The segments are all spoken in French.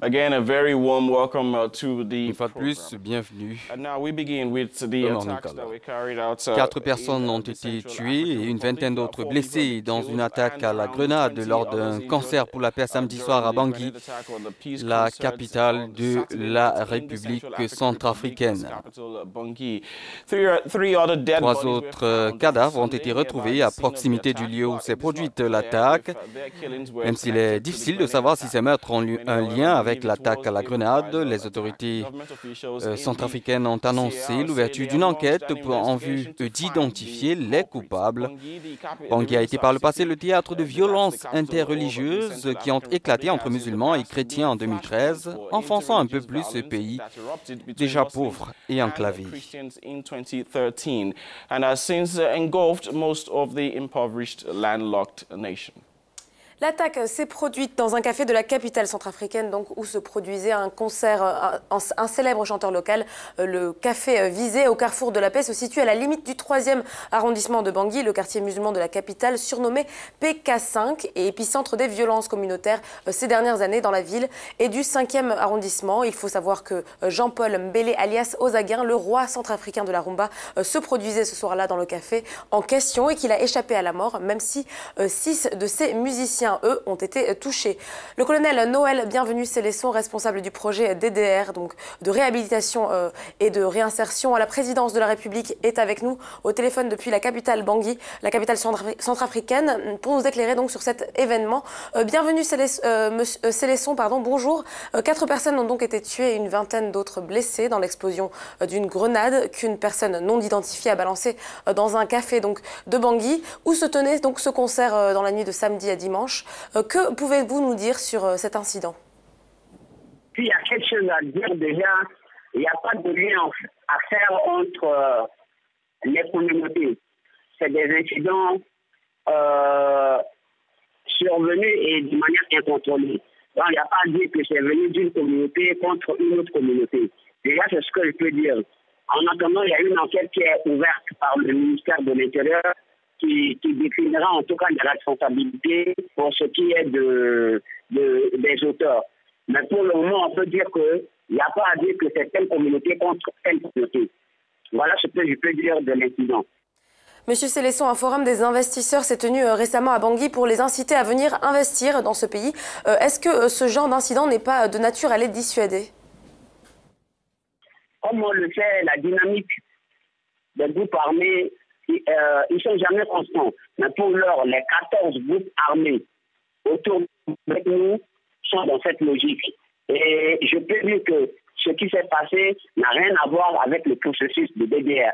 Again, a very warm welcome to the Une fois de plus, program. bienvenue. And now we begin with the Good morning, attacks that Carla. we carried out. 4 personnes ont été tuées et une vingtaine d'autres blessées dans une attaque à la grenade lors d'un concert pour la paix samedi soir à Bangui, la capitale de la République centrafricaine. 3 autres cadavres ont été retrouvés à proximité du lieu où s'est produite l'attaque. Même s'il est difficile de savoir si ces meurtres ont un lien avec l'attaque à la grenade, les autorités centrafricaines ont annoncé l'ouverture d'une enquête en vue d'identifier les coupables. Bangui a été par le passé le théâtre de violences interreligieuses qui ont éclaté entre musulmans et chrétiens en 2013, enfonçant un peu plus ce pays déjà pauvre et enclavé. And has since engulfed most of the impoverished landlocked nation. L'attaque s'est produite dans un café de la capitale centrafricaine, donc, où se produisait un concert, un célèbre chanteur local. Le café visé au carrefour de la paix se situe à la limite du 3e arrondissement de Bangui, le quartier musulman de la capitale, surnommé PK5 et épicentre des violences communautaires ces dernières années dans la ville et du 5e arrondissement. Il faut savoir que Jean-Paul Mbele, alias Ozaguin, le roi centrafricain de la rumba, se produisait ce soir-là dans le café en question et qu'il a échappé à la mort, même si 6 de ses musiciens, eux, ont été touchés. Le colonel Noël Bienvenu Célesson, responsable du projet DDR, donc de réhabilitation et de réinsertion à la présidence de la République, est avec nous au téléphone depuis la capitale Bangui, la capitale centrafricaine, pour nous éclairer donc sur cet événement. Bienvenue Célesson, bonjour. 4 personnes ont donc été tuées et une vingtaine d'autres blessées dans l'explosion d'une grenade qu'une personne non identifiée a balancée dans un café donc de Bangui, où se tenait donc ce concert dans la nuit de samedi à dimanche. Que pouvez-vous nous dire sur cet incident? Il y a quelque chose à dire déjà. Il n'y a pas de lien à faire entre les communautés. C'est des incidents survenus et de manière incontrôlée. Donc, il n'y a pas à dire que c'est venu d'une communauté contre une autre communauté. Déjà, c'est ce que je peux dire. En attendant, il y a une enquête qui est ouverte par le ministère de l'Intérieur qui définira en tout cas les responsabilités pour ce qui est des auteurs. Mais pour le moment, on peut dire qu'il n'y a pas à dire que c'est telle communauté contre telle communauté. Voilà ce que je peux dire de l'incident. Monsieur Célesson, un forum des investisseurs s'est tenu récemment à Bangui pour les inciter à venir investir dans ce pays. Est-ce que ce genre d'incident n'est pas de nature à les dissuader? Comme on le sait, la dynamique des groupes armés, ils ne sont jamais constants. Mais pour l'heure, les 14 groupes armés autour de nous sont dans cette logique. Et je peux dire que ce qui s'est passé n'a rien à voir avec le processus de DDR.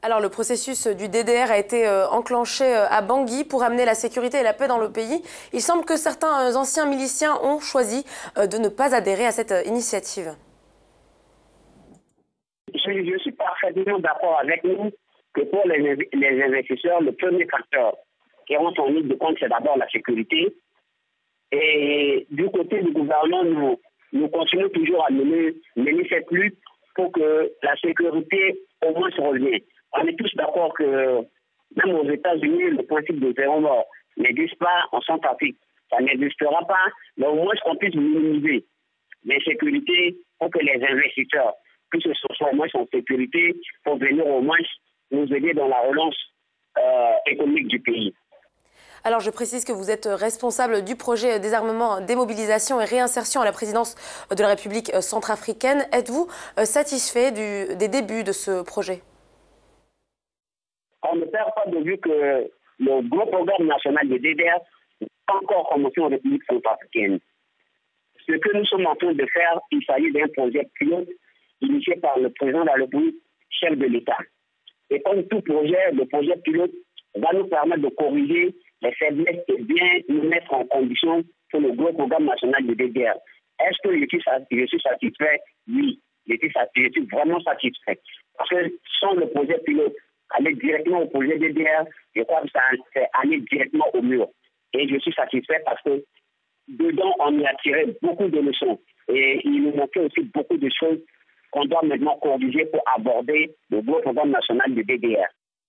Alors, le processus du DDR a été enclenché à Bangui pour amener la sécurité et la paix dans le pays. Il semble que certains anciens miliciens ont choisi de ne pas adhérer à cette initiative. Je suis parfaitement d'accord avec nous que pour les investisseurs, le premier facteur qui rentre en ligne de compte, c'est d'abord la sécurité. Et du côté du gouvernement, nous continuons toujours à mener cette lutte pour que la sécurité au moins se revienne. On est tous d'accord que même aux États-Unis, le principe de zéro mort n'existe pas en Centrafrique. Ça n'existera pas, mais au moins qu'on puisse minimiser l'insécurité pour que les investisseurs puissent se sentir au moins en sécurité pour venir au moins nous aider dans la relance économique du pays. Alors, je précise que vous êtes responsable du projet désarmement, démobilisation et réinsertion à la présidence de la République centrafricaine. Êtes-vous satisfait des débuts de ce projet? On ne perd pas de vue que le gros programme national de DDR n'a pas encore commencé en République centrafricaine. Ce que nous sommes en train de faire, il s'agit d'un projet pilote initié par le président de la République, chef de l'État. Et comme tout projet, le projet pilote va nous permettre de corriger les faiblesses et bien nous mettre en condition pour le gros programme national de DDR. Est-ce que je suis satisfait? Oui, je suis vraiment satisfait. Parce que sans le projet pilote, aller directement au projet DDR, je crois que c'est aller directement au mur. Et je suis satisfait parce que dedans, on y a tiré beaucoup de leçons. Et il nous manquait aussi beaucoup de choses qu'on doit maintenant corriger pour aborder le gros programme national de DDR.